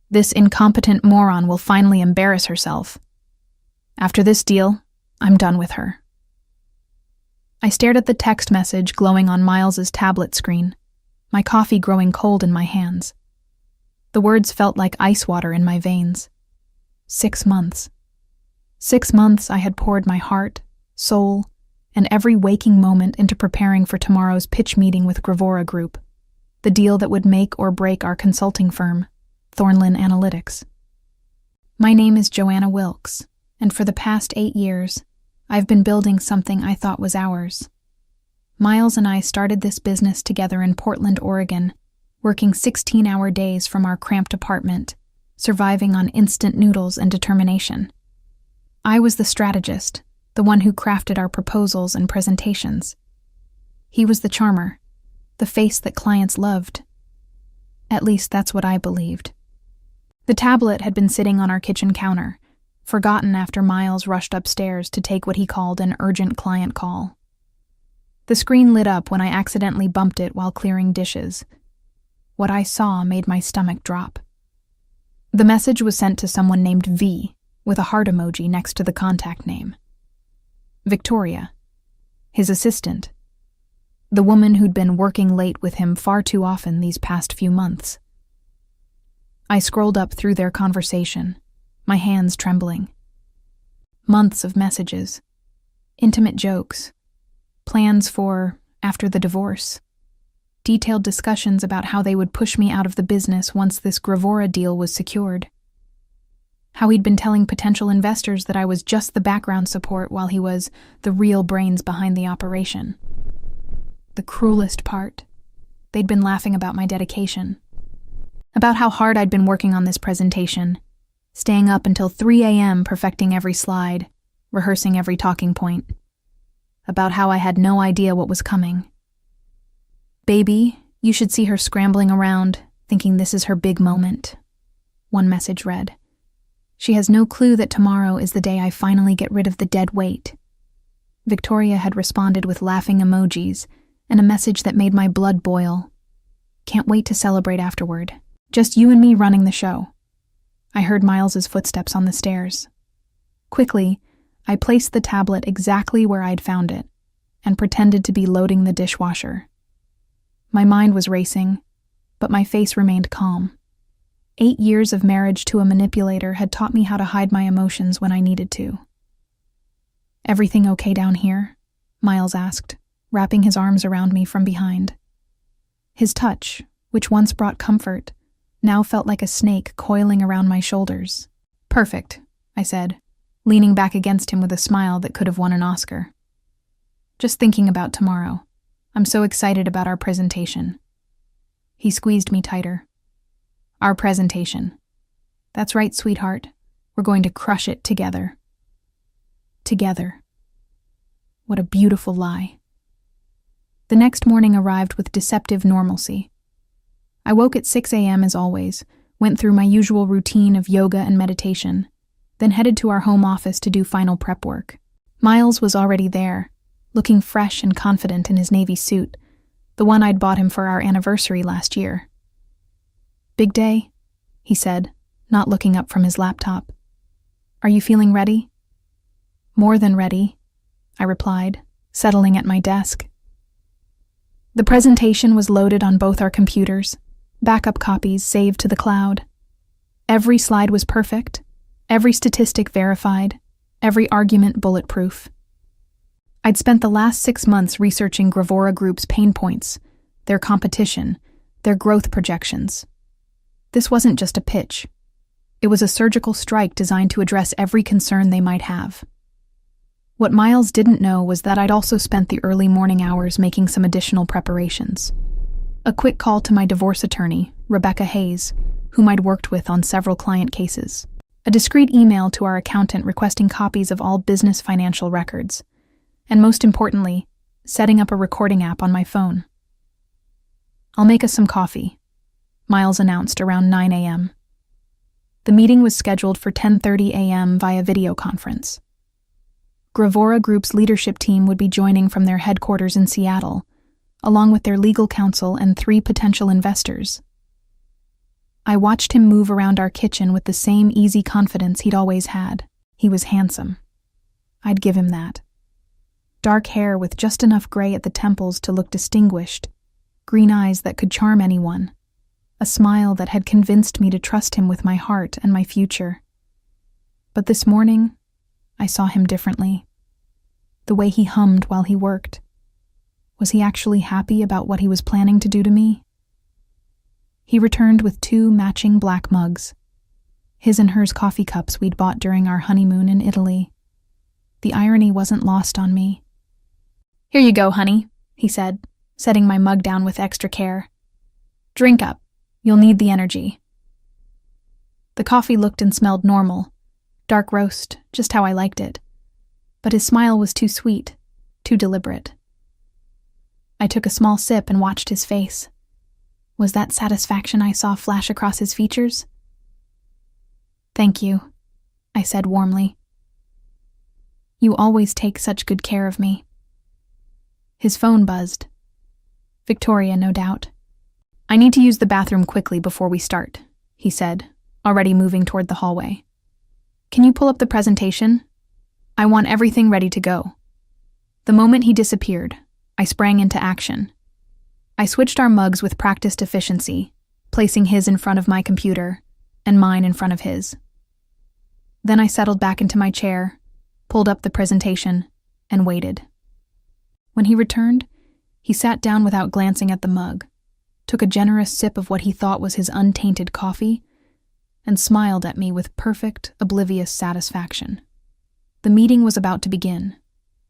This incompetent moron will finally embarrass herself. After this deal, I'm done with her. I stared at the text message glowing on Miles's tablet screen, my coffee growing cold in my hands. The words felt like ice water in my veins. 6 months. 6 months I had poured my heart, soul, and every waking moment into preparing for tomorrow's pitch meeting with Gravora Group, the deal that would make or break our consulting firm, Thornlin Analytics. My name is Joanna Wilkes, and for the past 8 years, I've been building something I thought was ours. Miles and I started this business together in Portland, Oregon, working 16-hour days from our cramped apartment, surviving on instant noodles and determination. I was the strategist, the one who crafted our proposals and presentations. He was the charmer, the face that clients loved. At least that's what I believed. The tablet had been sitting on our kitchen counter, forgotten after Miles rushed upstairs to take what he called an urgent client call. The screen lit up when I accidentally bumped it while clearing dishes. What I saw made my stomach drop. The message was sent to someone named V, with a heart emoji next to the contact name. Victoria, his assistant, the woman who'd been working late with him far too often these past few months. I scrolled up through their conversation, my hands trembling. Months of messages, intimate jokes, plans for after the divorce, detailed discussions about how they would push me out of the business once this Gravora deal was secured. How he'd been telling potential investors that I was just the background support while he was the real brains behind the operation. The cruelest part, they'd been laughing about my dedication, about how hard I'd been working on this presentation, staying up until 3 a.m. perfecting every slide, rehearsing every talking point, about how I had no idea what was coming. Baby, you should see her scrambling around, thinking this is her big moment, one message read. She has no clue that tomorrow is the day I finally get rid of the dead weight. Victoria had responded with laughing emojis and a message that made my blood boil. Can't wait to celebrate afterward. Just you and me running the show. I heard Miles's footsteps on the stairs. Quickly, I placed the tablet exactly where I'd found it and pretended to be loading the dishwasher. My mind was racing, but my face remained calm. 8 years of marriage to a manipulator had taught me how to hide my emotions when I needed to. Everything okay down here? Miles asked, wrapping his arms around me from behind. His touch, which once brought comfort, now felt like a snake coiling around my shoulders. Perfect, I said, leaning back against him with a smile that could have won an Oscar. Just thinking about tomorrow. I'm so excited about our presentation. He squeezed me tighter. Our presentation. That's right, sweetheart. We're going to crush it together. Together. What a beautiful lie. The next morning arrived with deceptive normalcy. I woke at 6 a.m. as always, went through my usual routine of yoga and meditation, then headed to our home office to do final prep work. Miles was already there, looking fresh and confident in his navy suit, the one I'd bought him for our anniversary last year. Big day, he said, not looking up from his laptop. Are you feeling ready? More than ready, I replied, settling at my desk. The presentation was loaded on both our computers, backup copies saved to the cloud. Every slide was perfect, every statistic verified, every argument bulletproof. I'd spent the last 6 months researching Gravora Group's pain points, their competition, their growth projections. This wasn't just a pitch. It was a surgical strike designed to address every concern they might have. What Miles didn't know was that I'd also spent the early morning hours making some additional preparations. A quick call to my divorce attorney, Rebecca Hayes, whom I'd worked with on several client cases. A discreet email to our accountant requesting copies of all business financial records. And most importantly, setting up a recording app on my phone. I'll make us some coffee, Miles announced around 9 a.m. The meeting was scheduled for 10:30 a.m. via video conference. Gravora Group's leadership team would be joining from their headquarters in Seattle, along with their legal counsel and 3 potential investors. I watched him move around our kitchen with the same easy confidence he'd always had. He was handsome. I'd give him that. Dark hair with just enough gray at the temples to look distinguished, green eyes that could charm anyone, a smile that had convinced me to trust him with my heart and my future. But this morning, I saw him differently. The way he hummed while he worked. Was he actually happy about what he was planning to do to me? He returned with 2 matching black mugs, his and hers coffee cups we'd bought during our honeymoon in Italy. The irony wasn't lost on me. "Here you go, honey," he said, setting my mug down with extra care. "Drink up. You'll need the energy." The coffee looked and smelled normal, dark roast, just how I liked it. But his smile was too sweet, too deliberate. I took a small sip and watched his face. Was that satisfaction I saw flash across his features? "Thank you," I said warmly. "You always take such good care of me." His phone buzzed. Victoria, no doubt. "I need to use the bathroom quickly before we start," he said, already moving toward the hallway. "Can you pull up the presentation? I want everything ready to go." The moment he disappeared, I sprang into action. I switched our mugs with practiced efficiency, placing his in front of my computer and mine in front of his. Then I settled back into my chair, pulled up the presentation, and waited. When he returned, he sat down without glancing at the mug, took a generous sip of what he thought was his untainted coffee, and smiled at me with perfect, oblivious satisfaction. The meeting was about to begin,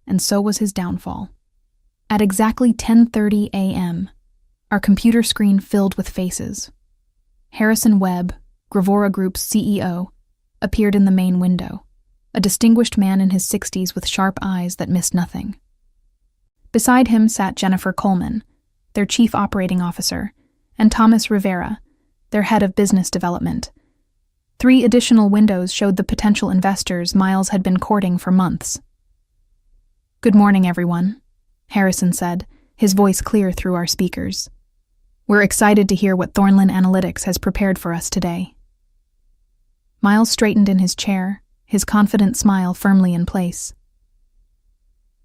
and so was his downfall. At exactly 10:30 a.m., our computer screen filled with faces. Harrison Webb, Gravora Group's CEO, appeared in the main window, a distinguished man in his 60s with sharp eyes that missed nothing. Beside him sat Jennifer Coleman, their chief operating officer, and Thomas Rivera, their head of business development. 3 additional windows showed the potential investors Miles had been courting for months. "Good morning, everyone," Harrison said, his voice clear through our speakers. "We're excited to hear what Thornlin Analytics has prepared for us today." Miles straightened in his chair, his confident smile firmly in place.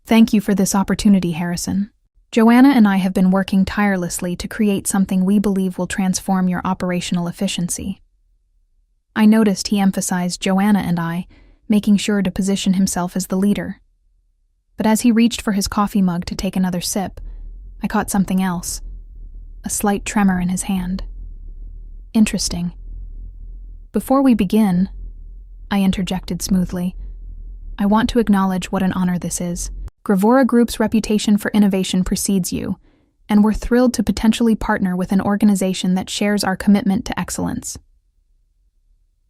"Thank you for this opportunity, Harrison. Joanna and I have been working tirelessly to create something we believe will transform your operational efficiency." I noticed he emphasized Joanna and I, making sure to position himself as the leader. But as he reached for his coffee mug to take another sip, I caught something else, a slight tremor in his hand. "Interesting. Before we begin," I interjected smoothly, "I want to acknowledge what an honor this is. Gravora Group's reputation for innovation precedes you, and we're thrilled to potentially partner with an organization that shares our commitment to excellence."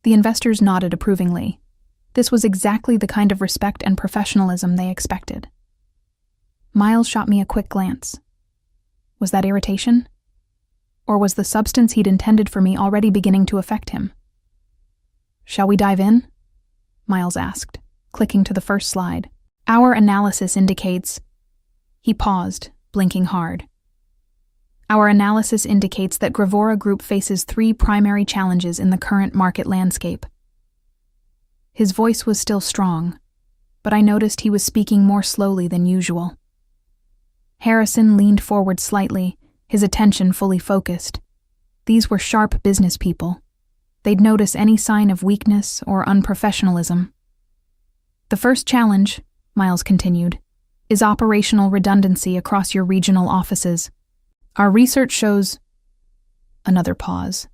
The investors nodded approvingly. This was exactly the kind of respect and professionalism they expected. Miles shot me a quick glance. Was that irritation? Or was the substance he'd intended for me already beginning to affect him? "Shall we dive in?" Miles asked, clicking to the first slide. "Our analysis indicates..." He paused, blinking hard. "Our analysis indicates that Gravora Group faces 3 primary challenges in the current market landscape." His voice was still strong, but I noticed he was speaking more slowly than usual. Harrison leaned forward slightly, his attention fully focused. These were sharp business people. They'd notice any sign of weakness or unprofessionalism. "The first challenge," Miles continued, "is operational redundancy across your regional offices. Our research shows..." Another pause.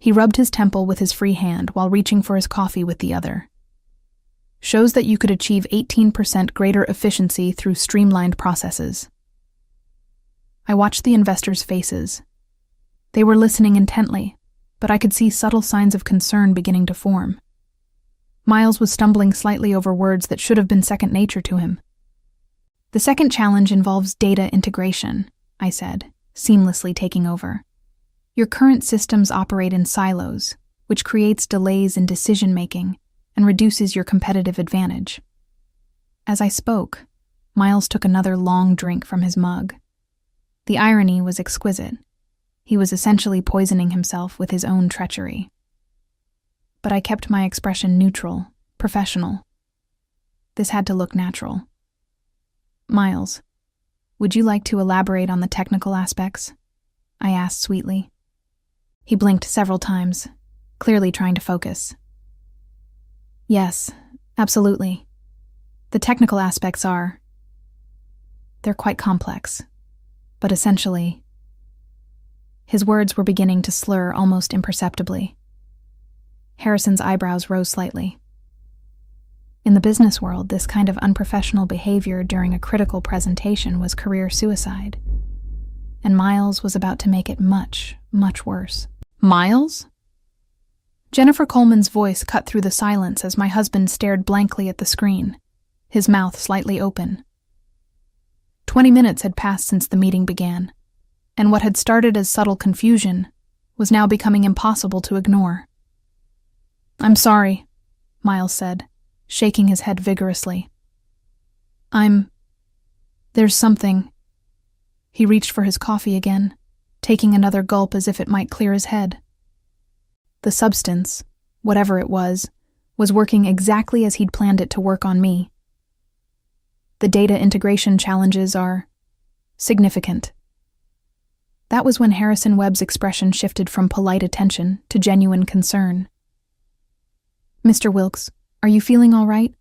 He rubbed his temple with his free hand while reaching for his coffee with the other. "Shows that you could achieve 18% greater efficiency through streamlined processes." I watched the investors' faces. They were listening intently, but I could see subtle signs of concern beginning to form. Miles was stumbling slightly over words that should have been second nature to him. "The second challenge involves data integration," I said, seamlessly taking over. "Your current systems operate in silos, which creates delays in decision-making and reduces your competitive advantage." As I spoke, Miles took another long drink from his mug. The irony was exquisite. He was essentially poisoning himself with his own treachery. But I kept my expression neutral, professional. This had to look natural. Miles, would you like to elaborate on the technical aspects? I asked sweetly. He blinked several times, clearly trying to focus. Yes, absolutely. The technical aspects they're quite complex, but essentially... His words were beginning to slur almost imperceptibly. Harrison's eyebrows rose slightly. In the business world, this kind of unprofessional behavior during a critical presentation was career suicide. And Miles was about to make it much, much worse. Miles? Jennifer Coleman's voice cut through the silence as my husband stared blankly at the screen, his mouth slightly open. 20 minutes had passed since the meeting began, and what had started as subtle confusion was now becoming impossible to ignore. I'm sorry, Miles said, shaking his head vigorously. There's something. He reached for his coffee again, taking another gulp as if it might clear his head. The substance, whatever it was working exactly as he'd planned it to work on me. The data integration challenges are significant. That was when Harrison Webb's expression shifted from polite attention to genuine concern. Mr. Wilkes, are you feeling all right?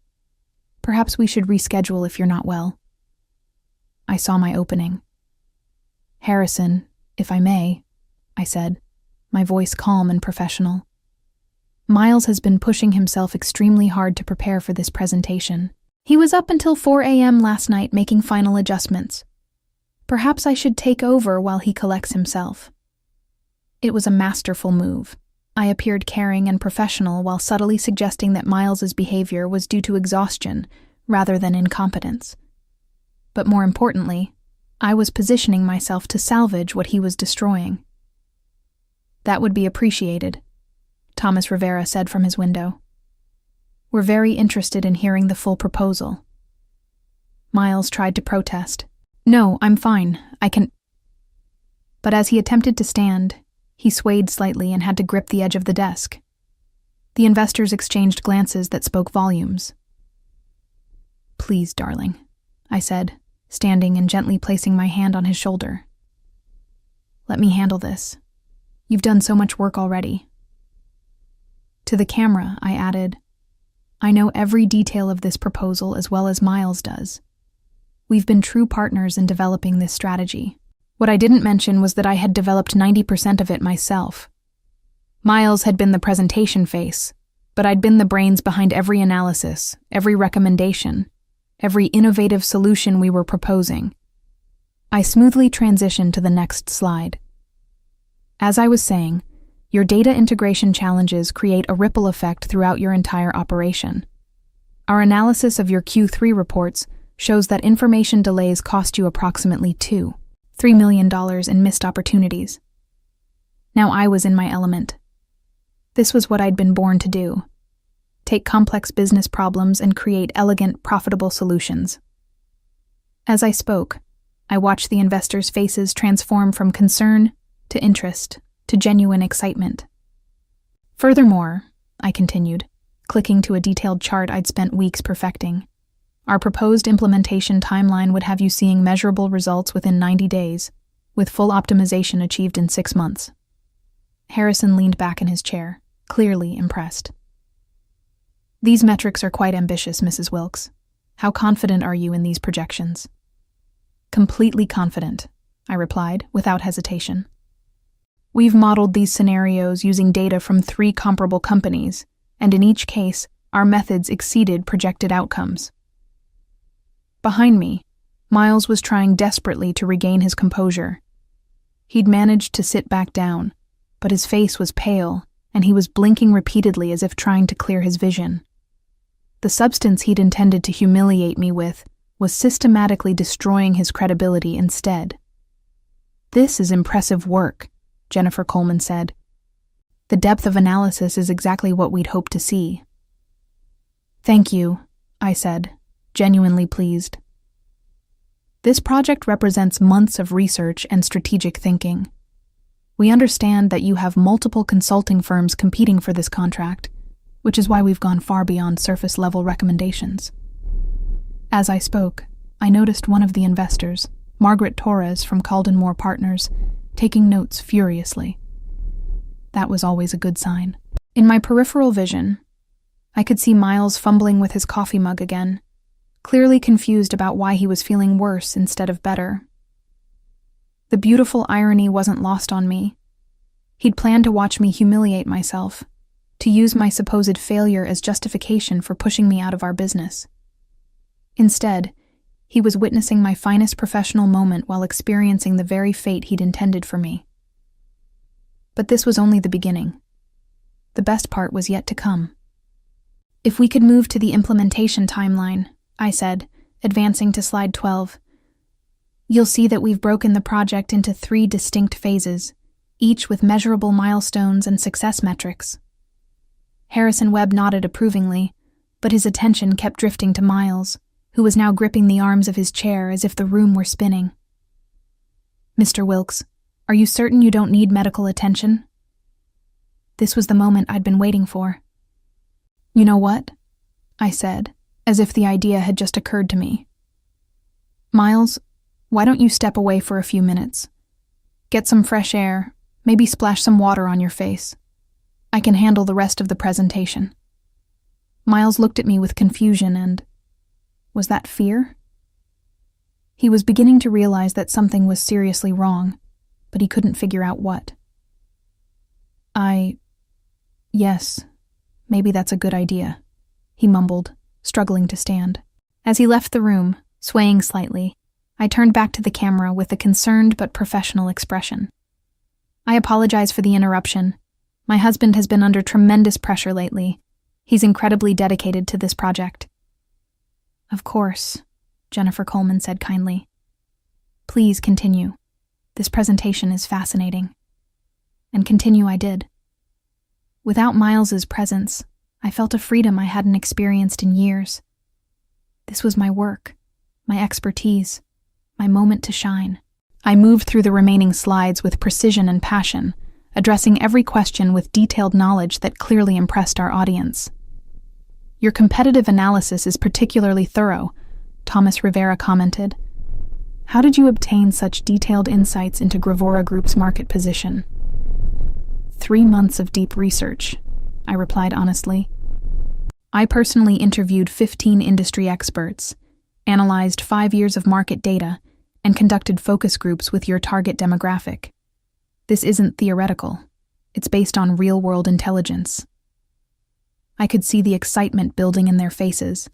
Perhaps we should reschedule if you're not well. I saw my opening. Harrison, if I may, I said, my voice calm and professional. Miles has been pushing himself extremely hard to prepare for this presentation. He was up until 4 a.m. last night making final adjustments. Perhaps I should take over while he collects himself. It was a masterful move. I appeared caring and professional while subtly suggesting that Miles's behavior was due to exhaustion rather than incompetence. But more importantly, I was positioning myself to salvage what he was destroying. That would be appreciated, Thomas Rivera said from his window. We're very interested in hearing the full proposal. Miles tried to protest. No, I'm fine. I can... But as he attempted to stand, he swayed slightly and had to grip the edge of the desk. The investors exchanged glances that spoke volumes. Please, darling, I said, standing and gently placing my hand on his shoulder. Let me handle this. You've done so much work already. To the camera, I added, I know every detail of this proposal as well as Miles does. We've been true partners in developing this strategy. What I didn't mention was that I had developed 90% of it myself. Miles had been the presentation face, but I'd been the brains behind every analysis, every recommendation, every innovative solution we were proposing. I smoothly transitioned to the next slide. As I was saying, your data integration challenges create a ripple effect throughout your entire operation. Our analysis of your Q3 reports shows that information delays cost you approximately $3 million in missed opportunities. Now I was in my element. This was what I'd been born to do. Take complex business problems and create elegant, profitable solutions. As I spoke, I watched the investors' faces transform from concern to interest to genuine excitement. Furthermore, I continued, clicking to a detailed chart I'd spent weeks perfecting, our proposed implementation timeline would have you seeing measurable results within 90 days, with full optimization achieved in 6 months. Harrison leaned back in his chair, clearly impressed. These metrics are quite ambitious, Mrs. Wilkes. How confident are you in these projections? Completely confident, I replied, without hesitation. We've modeled these scenarios using data from 3 comparable companies, and in each case, our methods exceeded projected outcomes. Behind me, Miles was trying desperately to regain his composure. He'd managed to sit back down, but his face was pale, and he was blinking repeatedly as if trying to clear his vision. The substance he'd intended to humiliate me with was systematically destroying his credibility instead. This is impressive work, Jennifer Coleman said. The depth of analysis is exactly what we'd hoped to see. Thank you, I said, genuinely pleased. This project represents months of research and strategic thinking. We understand that you have multiple consulting firms competing for this contract, which is why we've gone far beyond surface-level recommendations." As I spoke, I noticed one of the investors, Margaret Torres from Calden Moore Partners, taking notes furiously. That was always a good sign. In my peripheral vision, I could see Miles fumbling with his coffee mug again, clearly confused about why he was feeling worse instead of better. The beautiful irony wasn't lost on me. He'd planned to watch me humiliate myself, to use my supposed failure as justification for pushing me out of our business. Instead, he was witnessing my finest professional moment while experiencing the very fate he'd intended for me. But this was only the beginning. The best part was yet to come. "If we could move to the implementation timeline," I said, advancing to slide 12. "You'll see that we've broken the project into 3 distinct phases, each with measurable milestones and success metrics." Harrison Webb nodded approvingly, but his attention kept drifting to Miles, who was now gripping the arms of his chair as if the room were spinning. "Mr. Wilkes, are you certain you don't need medical attention?" This was the moment I'd been waiting for. "You know what?" I said, as if the idea had just occurred to me. "Miles, why don't you step away for a few minutes? Get some fresh air, maybe splash some water on your face. I can handle the rest of the presentation." Miles looked at me with confusion and... was that fear? He was beginning to realize that something was seriously wrong, but he couldn't figure out what. Yes, maybe that's a good idea," he mumbled, struggling to stand. As he left the room, swaying slightly, I turned back to the camera with a concerned but professional expression. "I apologize for the interruption. My husband has been under tremendous pressure lately. He's incredibly dedicated to this project." "Of course," Jennifer Coleman said kindly. "Please continue. This presentation is fascinating." And continue I did. Without Miles's presence, I felt a freedom I hadn't experienced in years. This was my work, my expertise, my moment to shine. I moved through the remaining slides with precision and passion, addressing every question with detailed knowledge that clearly impressed our audience. "Your competitive analysis is particularly thorough," Thomas Rivera commented. "How did you obtain such detailed insights into Gravora Group's market position?" 3 months of deep research, I replied honestly. I personally interviewed 15 industry experts, analyzed 5 years of market data, and conducted focus groups with your target demographic. This isn't theoretical. It's based on real-world intelligence. I could see the excitement building in their faces.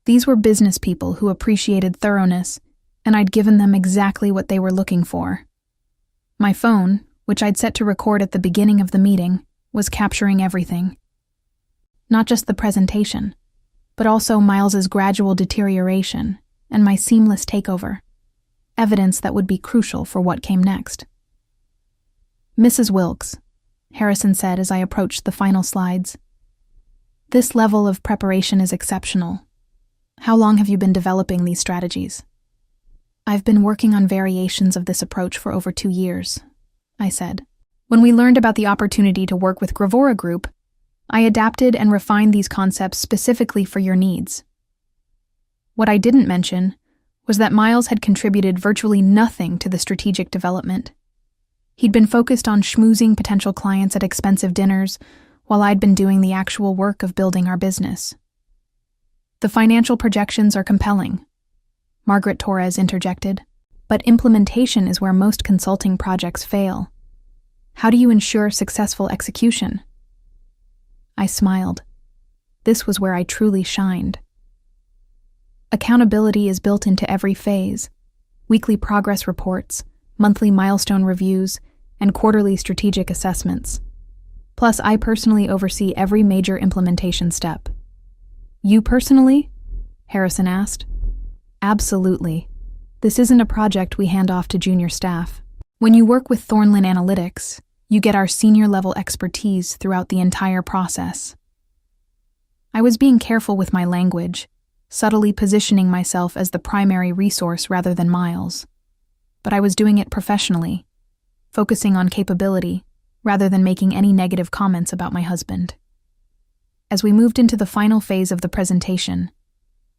These were business people who appreciated thoroughness, and I'd given them exactly what they were looking for. My phone, which I'd set to record at the beginning of the meeting, was capturing everything. Not just the presentation, but also Miles's gradual deterioration and my seamless takeover, evidence that would be crucial for what came next. "Mrs. Wilkes," Harrison said as I approached the final slides, "this level of preparation is exceptional. How long have you been developing these strategies?" "I've been working on variations of this approach for over 2 years," I said. "When we learned about the opportunity to work with Gravora Group, I adapted and refined these concepts specifically for your needs." What I didn't mention was that Miles had contributed virtually nothing to the strategic development. He'd been focused on schmoozing potential clients at expensive dinners, while I'd been doing the actual work of building our business. "The financial projections are compelling," Margaret Torres interjected, "but implementation is where most consulting projects fail. How do you ensure successful execution?" I smiled. This was where I truly shined. Accountability is built into every phase: weekly progress reports, monthly milestone reviews, and quarterly strategic assessments. Plus, I personally oversee every major implementation step. "You personally?" Harrison asked. "Absolutely. This isn't a project we hand off to junior staff. When you work with Thornlin Analytics, you get our senior-level expertise throughout the entire process." I was being careful with my language, subtly positioning myself as the primary resource rather than Miles. But I was doing it professionally, focusing on capability rather than making any negative comments about my husband. As we moved into the final phase of the presentation,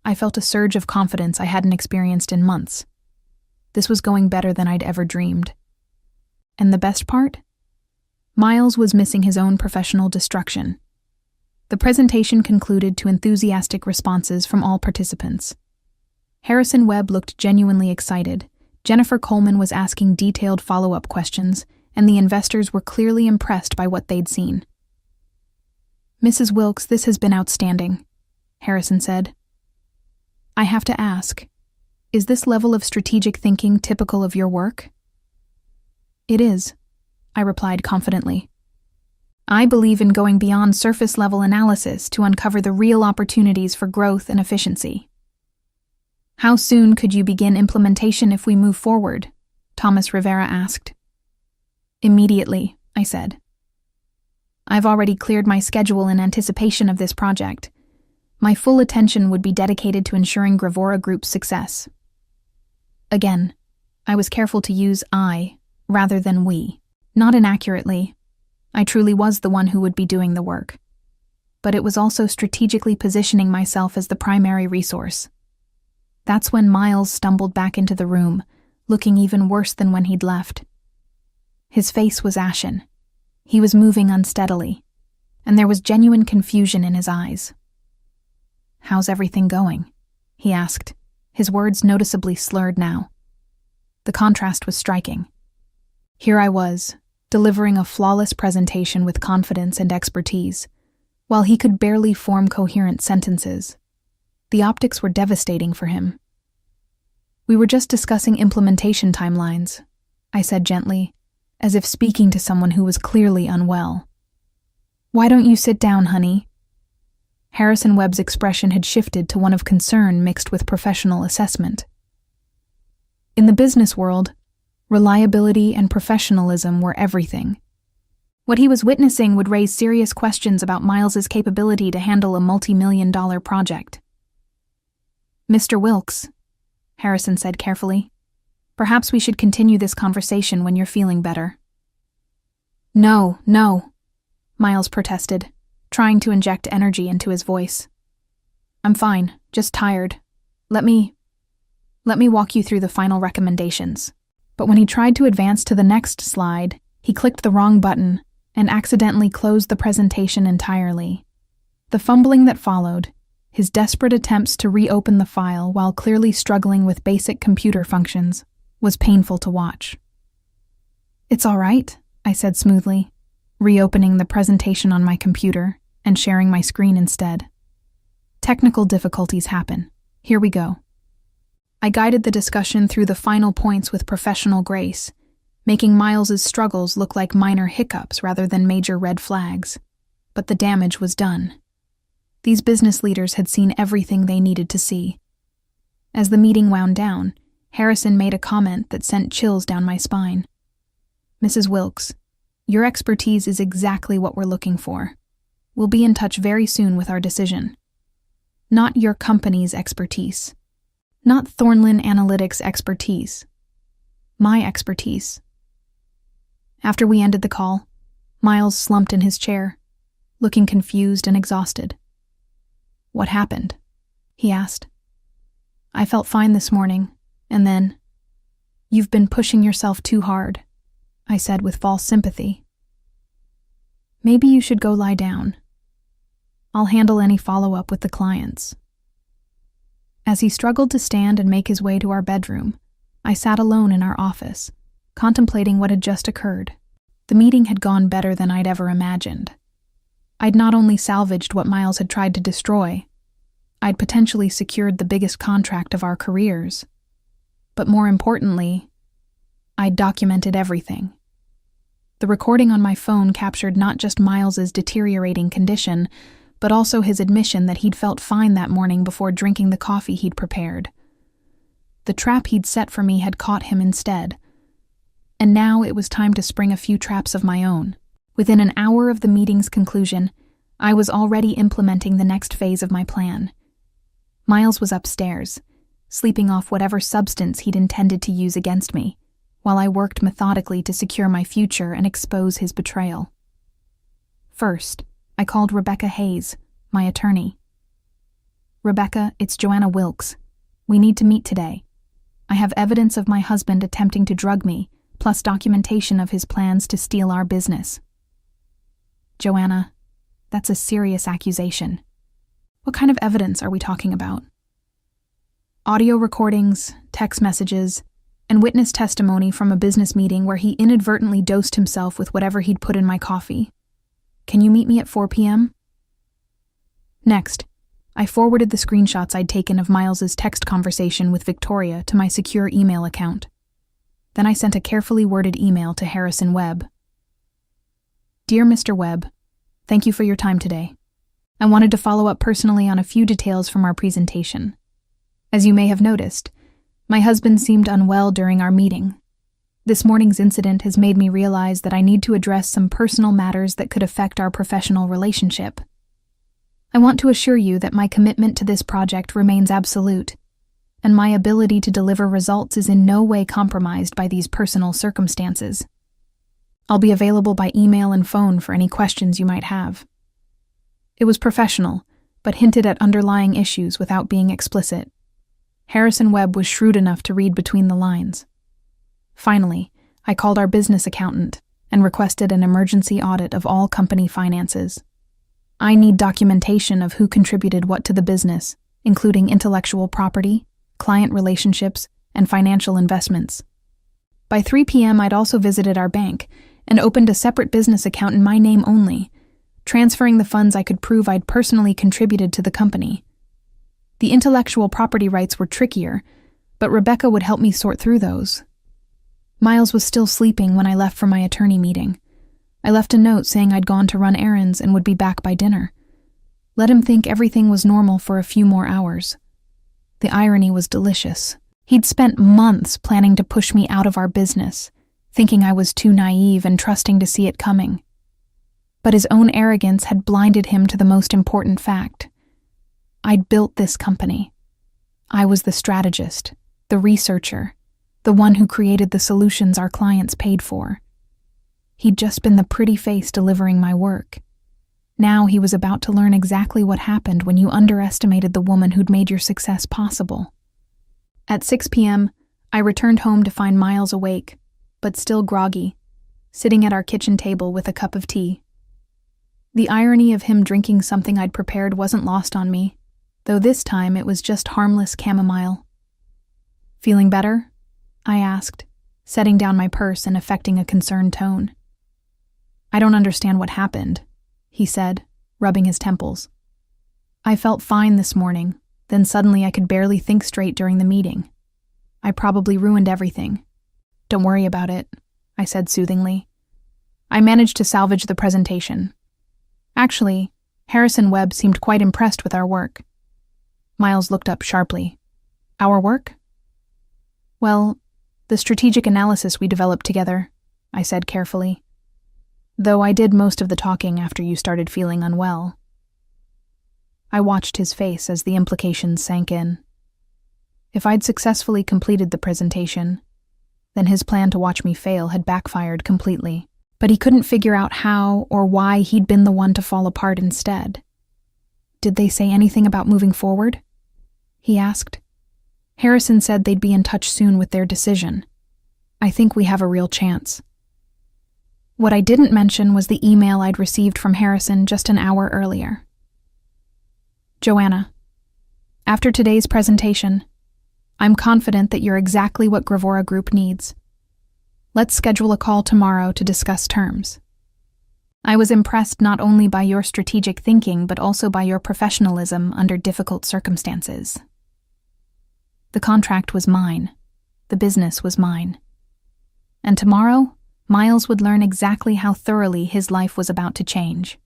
I felt a surge of confidence I hadn't experienced in months. This was going better than I'd ever dreamed. And the best part? Miles was missing his own professional destruction. The presentation concluded to enthusiastic responses from all participants. Harrison Webb looked genuinely excited, Jennifer Coleman was asking detailed follow-up questions, and the investors were clearly impressed by what they'd seen. "Mrs. Wilkes, this has been outstanding," Harrison said. "I have to ask, is this level of strategic thinking typical of your work?" "It is," I replied confidently. "I believe in going beyond surface-level analysis to uncover the real opportunities for growth and efficiency." "How soon could you begin implementation if we move forward?" Thomas Rivera asked. "Immediately," I said. "I've already cleared my schedule in anticipation of this project. My full attention would be dedicated to ensuring Gravora Group's success." Again, I was careful to use I rather than we. Not inaccurately. I truly was the one who would be doing the work. But it was also strategically positioning myself as the primary resource. That's when Miles stumbled back into the room, looking even worse than when he'd left. His face was ashen. He was moving unsteadily, and there was genuine confusion in his eyes. "How's everything going?" he asked, his words noticeably slurred now. The contrast was striking. Here I was, delivering a flawless presentation with confidence and expertise, while he could barely form coherent sentences. The optics were devastating for him. "We were just discussing implementation timelines," I said gently, as if speaking to someone who was clearly unwell. "Why don't you sit down, honey?" Harrison Webb's expression had shifted to one of concern mixed with professional assessment. In the business world, reliability and professionalism were everything. What he was witnessing would raise serious questions about Miles's capability to handle a multi-million-dollar project. "Mr. Wilkes," Harrison said carefully, "perhaps we should continue this conversation when you're feeling better." No, Miles protested, trying to inject energy into his voice. "I'm fine, just tired. Let me walk you through the final recommendations." But when he tried to advance to the next slide, he clicked the wrong button and accidentally closed the presentation entirely. The fumbling that followed, his desperate attempts to reopen the file while clearly struggling with basic computer functions, was painful to watch. "It's all right," I said smoothly, reopening the presentation on my computer and sharing my screen instead. "Technical difficulties happen. Here we go." I guided the discussion through the final points with professional grace, making Miles's struggles look like minor hiccups rather than major red flags. But the damage was done. These business leaders had seen everything they needed to see. As the meeting wound down, Harrison made a comment that sent chills down my spine. "Mrs. Wilkes, your expertise is exactly what we're looking for. We'll be in touch very soon with our decision." Not your company's expertise. Not Thornlin Analytics' expertise. My expertise. After we ended the call, Miles slumped in his chair, looking confused and exhausted. "What happened?" he asked. "I felt fine this morning, and then—" "You've been pushing yourself too hard," I said with false sympathy. "Maybe you should go lie down. I'll handle any follow-up with the clients." As he struggled to stand and make his way to our bedroom, I sat alone in our office, contemplating what had just occurred. The meeting had gone better than I'd ever imagined. I'd not only salvaged what Miles had tried to destroy, I'd potentially secured the biggest contract of our careers. But more importantly, I'd documented everything. The recording on my phone captured not just Miles's deteriorating condition, but also his admission that he'd felt fine that morning before drinking the coffee he'd prepared. The trap he'd set for me had caught him instead. And now it was time to spring a few traps of my own. Within an hour of the meeting's conclusion, I was already implementing the next phase of my plan. Miles was upstairs, sleeping off whatever substance he'd intended to use against me, while I worked methodically to secure my future and expose his betrayal. First, I called Rebecca Hayes, my attorney. "Rebecca, it's Joanna Wilkes. We need to meet today. I have evidence of my husband attempting to drug me, plus documentation of his plans to steal our business." "Joanna, that's a serious accusation. What kind of evidence are we talking about?" "Audio recordings, text messages, and witness testimony from a business meeting where he inadvertently dosed himself with whatever he'd put in my coffee. Can you meet me at 4 p.m.? Next, I forwarded the screenshots I'd taken of Miles's text conversation with Victoria to my secure email account. Then I sent a carefully worded email to Harrison Webb. "Dear Mr. Webb, thank you for your time today. I wanted to follow up personally on a few details from our presentation. As you may have noticed, my husband seemed unwell during our meeting. This morning's incident has made me realize that I need to address some personal matters that could affect our professional relationship. I want to assure you that my commitment to this project remains absolute, and my ability to deliver results is in no way compromised by these personal circumstances. I'll be available by email and phone for any questions you might have." It was professional, but hinted at underlying issues without being explicit. Harrison Webb was shrewd enough to read between the lines. Finally, I called our business accountant and requested an emergency audit of all company finances. I need documentation of who contributed what to the business, including intellectual property, client relationships, and financial investments. By 3 p.m., I'd also visited our bank and opened a separate business account in my name only, transferring the funds I could prove I'd personally contributed to the company. The intellectual property rights were trickier, but Rebecca would help me sort through those. Miles was still sleeping when I left for my attorney meeting. I left a note saying I'd gone to run errands and would be back by dinner. Let him think everything was normal for a few more hours. The irony was delicious. He'd spent months planning to push me out of our business, thinking I was too naive and trusting to see it coming. But his own arrogance had blinded him to the most important fact. I'd built this company. I was the strategist, the researcher, the one who created the solutions our clients paid for. He'd just been the pretty face delivering my work. Now he was about to learn exactly what happened when you underestimated the woman who'd made your success possible. At 6 p.m., I returned home to find Miles awake, but still groggy, sitting at our kitchen table with a cup of tea. The irony of him drinking something I'd prepared wasn't lost on me, though this time it was just harmless chamomile. "Feeling better?" I asked, setting down my purse and affecting a concerned tone. "I don't understand what happened," he said, rubbing his temples. "I felt fine this morning, then suddenly I could barely think straight during the meeting. I probably ruined everything." "Don't worry about it," I said soothingly. "I managed to salvage the presentation. Actually, Harrison Webb seemed quite impressed with our work." Miles looked up sharply. "Our work?" "Well, the strategic analysis we developed together," I said carefully. "Though I did most of the talking after you started feeling unwell." I watched his face as the implications sank in. If I'd successfully completed the presentation, then his plan to watch me fail had backfired completely. But he couldn't figure out how or why he'd been the one to fall apart instead. "Did they say anything about moving forward?" he asked. "Harrison said they'd be in touch soon with their decision. I think we have a real chance." What I didn't mention was the email I'd received from Harrison just an hour earlier. "Joanna, after today's presentation, I'm confident that you're exactly what Gravora Group needs. Let's schedule a call tomorrow to discuss terms. I was impressed not only by your strategic thinking but also by your professionalism under difficult circumstances. The contract was mine. The business was mine. And tomorrow, Miles would learn exactly how thoroughly his life was about to change."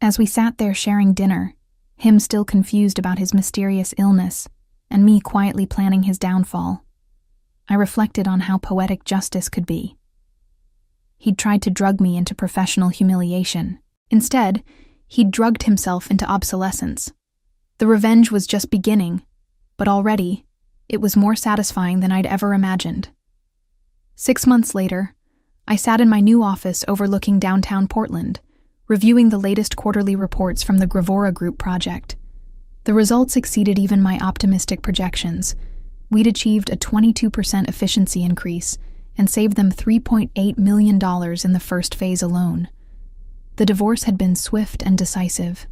As we sat there sharing dinner, him still confused about his mysterious illness, and me quietly planning his downfall, I reflected on how poetic justice could be. He'd tried to drug me into professional humiliation. Instead, he'd drugged himself into obsolescence. The revenge was just beginning, but already, it was more satisfying than I'd ever imagined. 6 months later, I sat in my new office overlooking downtown Portland, reviewing the latest quarterly reports from the Gravora Group project. The results exceeded even my optimistic projections. We'd achieved a 22% efficiency increase and saved them $3.8 million in the first phase alone. The divorce had been swift and decisive.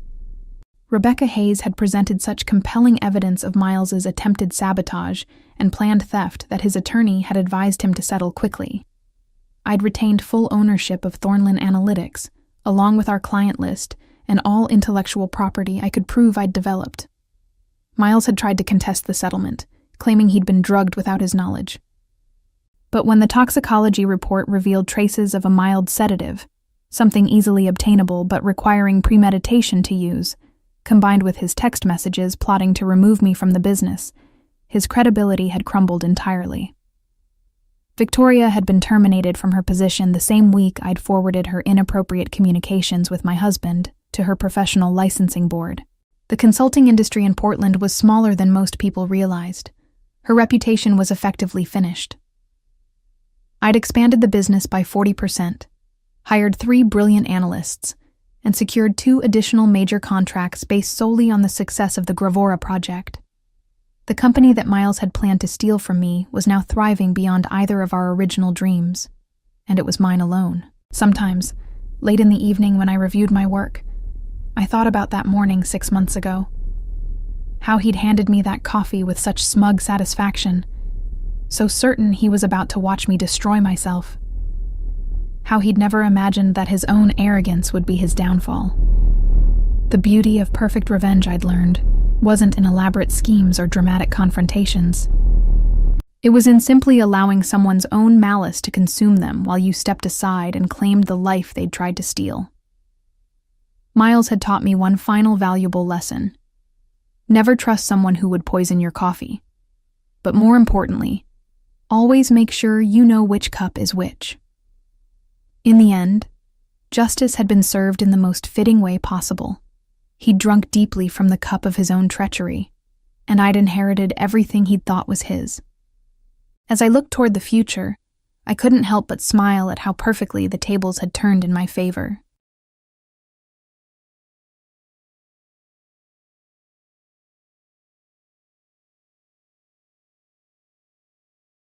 Rebecca Hayes had presented such compelling evidence of Miles's attempted sabotage and planned theft that his attorney had advised him to settle quickly. I'd retained full ownership of Thornlin Analytics, along with our client list and all intellectual property I could prove I'd developed. Miles had tried to contest the settlement, claiming he'd been drugged without his knowledge. But when the toxicology report revealed traces of a mild sedative, something easily obtainable but requiring premeditation to use, combined with his text messages plotting to remove me from the business, his credibility had crumbled entirely. Victoria had been terminated from her position the same week I'd forwarded her inappropriate communications with my husband to her professional licensing board. The consulting industry in Portland was smaller than most people realized. Her reputation was effectively finished. I'd expanded the business by 40%, hired 3 brilliant analysts, and secured 2 additional major contracts based solely on the success of the Gravora project. The company that Miles had planned to steal from me was now thriving beyond either of our original dreams, and it was mine alone. Sometimes, late in the evening when I reviewed my work, I thought about that morning 6 months ago. How he'd handed me that coffee with such smug satisfaction, so certain he was about to watch me destroy myself. How he'd never imagined that his own arrogance would be his downfall. The beauty of perfect revenge, I'd learned, wasn't in elaborate schemes or dramatic confrontations. It was in simply allowing someone's own malice to consume them while you stepped aside and claimed the life they'd tried to steal. Miles had taught me one final valuable lesson. Never trust someone who would poison your coffee. But more importantly, always make sure you know which cup is which. In the end, justice had been served in the most fitting way possible. He'd drunk deeply from the cup of his own treachery, and I'd inherited everything he'd thought was his. As I looked toward the future, I couldn't help but smile at how perfectly the tables had turned in my favor.